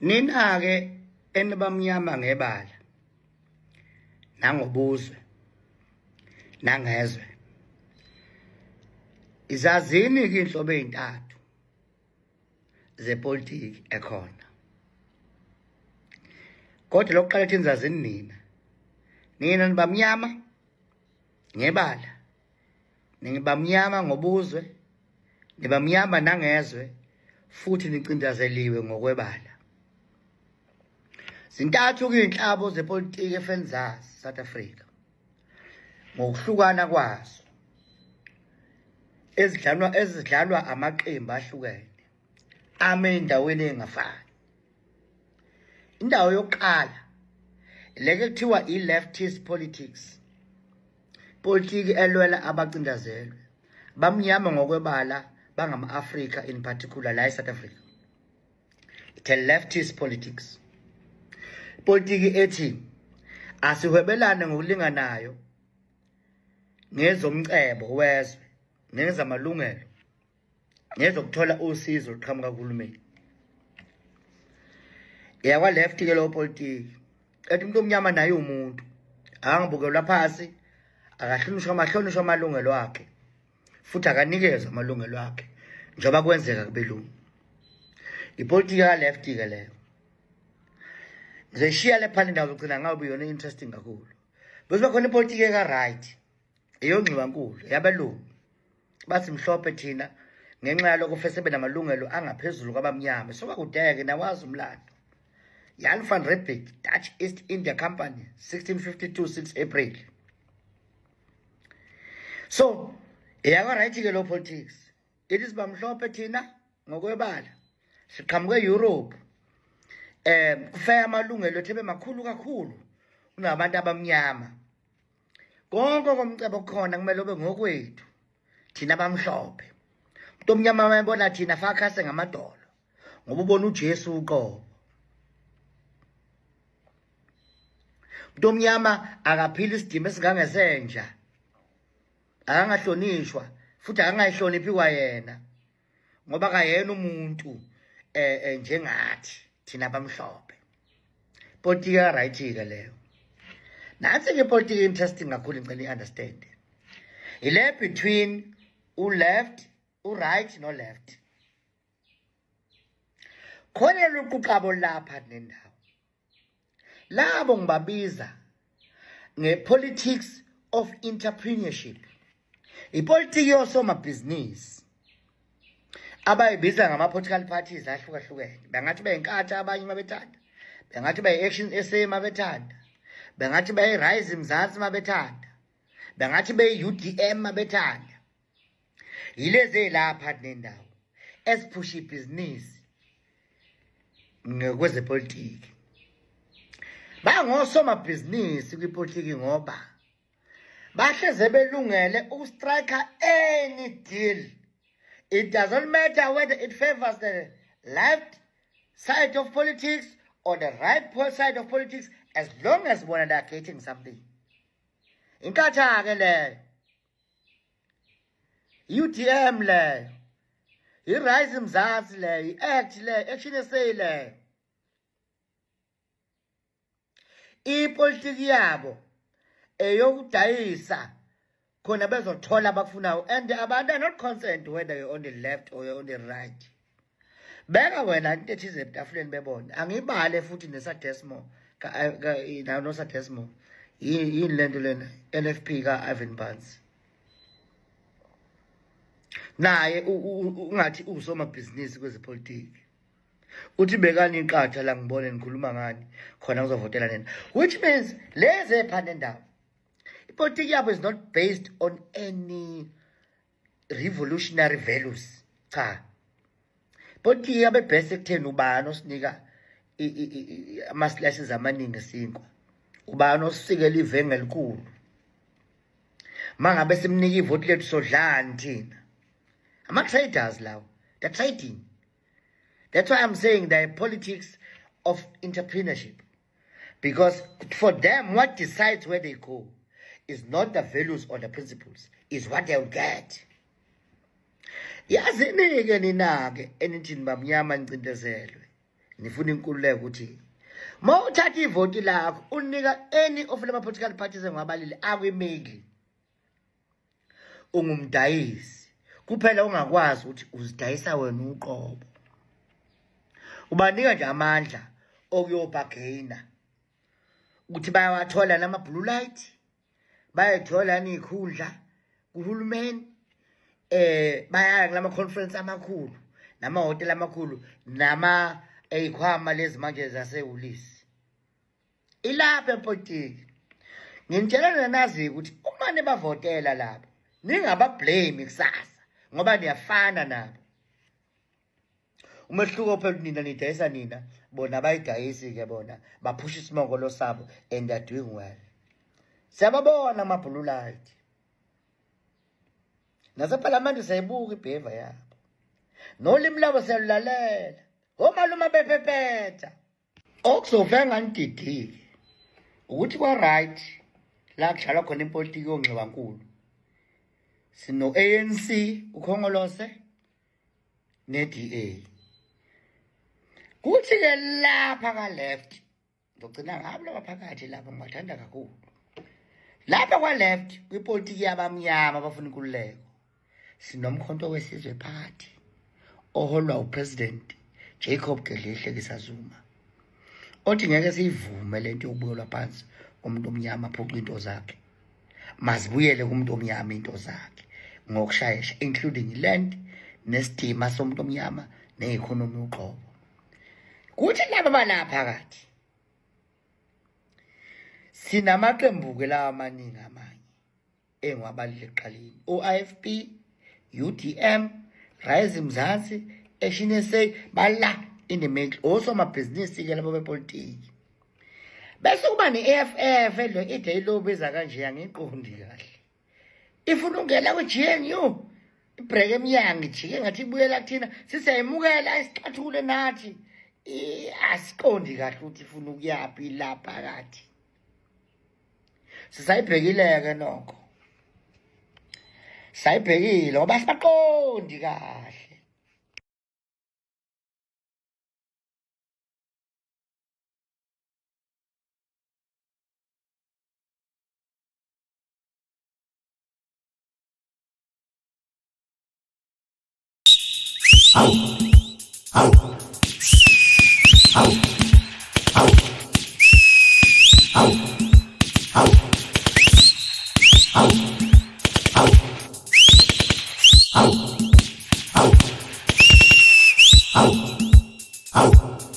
Nina-ke enibamnyama ngebala nangobuzwe nangezwe izazini-ke inhlobo ezintathu zepolitiki ekhona. Kodwa lokuqala ethi nizazini nina nibamnyama ngebala, nibamnyama ngobuzwe, nibamnyama nangezwe, futhi nicindezeliwe ngokwebala. Zintathu-ke inhlabo zepolitiki efenizazi South Africa ngokuhlukana kwazo ezidlalwa amaqembu ahlukene ame endaweni engafani. Indawo yokuqala leke kuthiwa i-leftist politics, politiki elwela abacindezelwe bamnyama ngokwebala bangama-Afrika in particular la eSouth Africa. It's a leftist politics. Politiki ethi asihwebelane ngokulinganayo ngezomcebo wezwe, ngezamalungelo, ngezokuthola usizo luqhamuka kuhulumeni. Yakwa left ke lo politiki ethi umuntu omnyama naye umuntu angibukelwa phasi, akahlonishwa amalungelo akhe, futhi akanikezwe amalungelo akhe njengoba kwenzeka kubelungu. Ipolitiki ya left ke leyo. Ngizeshiya le phana indawo zogcina ngabe yona interesting kakhulu. Bese khona ipolitiki eka right eyongxiwa nkulu yabelungu. Bathi mhlophe thina ngenxa yaloko fese benamalungelo angaphezulu kwabamnyama. Soka kudeke nawazi umlando. Jan van Riebeeck, Dutch East India Company, 1652, 6 April. So, yakwa right ke lo politics. It is bamhlophe thina ngokwebala. Siqhamuke Europe. Kufaya amalungelo thebe makhulu kakhulu kunabantu abamnyama. Konke komcebo khona kumele ube ngokwethu thina bamhlophe. Umuntu omnyama mayebona thina fakhase ngamadolo ngoba ubona uJesu uqobo. Umuntu omnyama akaphila isidima esingangesenja, akangahlonishwa futhi akangayihloniphi kwayena ngoba kayena umuntu njengathi thina bamhlophe. Politiki ya right ke leyo. Nansi ke politiki interesting kakhulu ngicela understand. Ile between u-left, u-right no left. Khona lokuqabo lapha nendawo. Labo ngibabiza nge-politics of entrepreneurship. Ipolitiki yosomabhizinisi abayibiza ngama-political parties ahlukahlukene. Bengathi beyinkatha abanye mabethanda, bengathi beyi-Action SA mabethanda, bengathi beyi-Rise Mzansi mabethanda, bengathi beyi-UDM mabethanda. Yilezi lapha nendawo esiphusha ibhizinisi ngokwezepolitiki. Bangosomabhizinisi kwipolitiki ngoba bahleze belungele ukustrika any deal. It doesn't matter whether it favors the left side of politics or the right side of politics, as long as one are getting something. Inkatha ke leyo, UDM leyo, i-Rise Mzansi leyo, i-ACT leyo, Action SA leyo. Ipolitiki yabo eyokudayisa khona bezothola abakufunayo, and abantu are not concerned whether you're on the left or you're on the right. Beka wena into ethize etafuleni bebona. Angibale futhi nesadesmo no sadesmo yini lento lena NFP ka Ivan Bansi. Naye ungathi usomabhizinisi kwezepolitiki. Uthi bekani iqatha la ngibone nikhuluma ngani khona ngizovotela nina. Which means leze phana ndawo. Ipolitiki yabo is not based on any revolutionary values. Cha. Politiki yabe best ekutheni ubani osinika ama-slashes amaningi sinkwa. Ubani osikela ivenge elikhulu. Mangabe simnika ivoti lethu sodlani thina. Ama-traders lawo. They're trading. That's why I'm saying the politics of entrepreneurship. Because for them, what decides where they go is not the values or the principles. Is what they'll get. Yazini-ke nina-ke enithi nibamnyama nicindezelwe nifuna inkululeko ukuthi uma uthatha ivoti lakho unika any of lama political parties engabalile akwimeli ungumdayisi kuphela ungakwazi ukuthi uzidayisa wena uqobo ubanika nje amandla okuyobhagena ukuthi bayawathola nama blue light bayathola nikhundla kuhulumeni bayaya kulama conference amakhulu nama hotel amakhulu nama eyikhwama lezi manje zasehulisi ilapha epolitiki nginitshelana nazi ukuthi uma nebavotela lapho ningaba blame kusasa ngoba niyafana nabo umehluko phela nina nidayisa nina bona bayidayisi ke bona baphusha isimongolo sabo and they are doing well siyababona ama blue light naseParliament sayibuka ibehavior yabo nolimi labo siyalalela omaluma bephephetha okuzovela nganididile ukuthi kwa right la kudlalwa khona ipolitiki yongxiwa nkulu sino ANC ukhongolose ne-DA kuthi ke lapha ka left ngicina ngabo laba phakathi lapha ngibathanda kakhulu lapha kwa left kwipolitiki yabamnyama abafuna inkululeko sinomkhonto wesizwe party oholwa upresident Jacob Gedleyihleke Kisazuma othi ngeke siyivume lento yokubuyelwa phansi umuntu omnyama phoqa into zakhe mazibuyele kumuntu omnyama into zakhe ngokushayesha including land nesidima somuntu omnyama neeconomy uqobo kuthi laba balapha phakathi sinamaqembu ke lawa amaningi amanye engiwabalile eqaleni OIFP UDM Rise Mzansi eshinese bala in the middle also amabhizinisi ke labo bepolitiki bese kuba ne-AFF edlo idayilo beza kanje yangiqondi kahle ifuna ungena ku-GNU ibreak emnyango ijike ngathi ibuyela kuthina sisayimukela isicathule nathi asiqondi kahle ukuthi ifuna ukuyaphi lapha phakathi sisayibhekile-ke nokho sayibhekile ngoba sibaqondi kahle Au. Au. Au.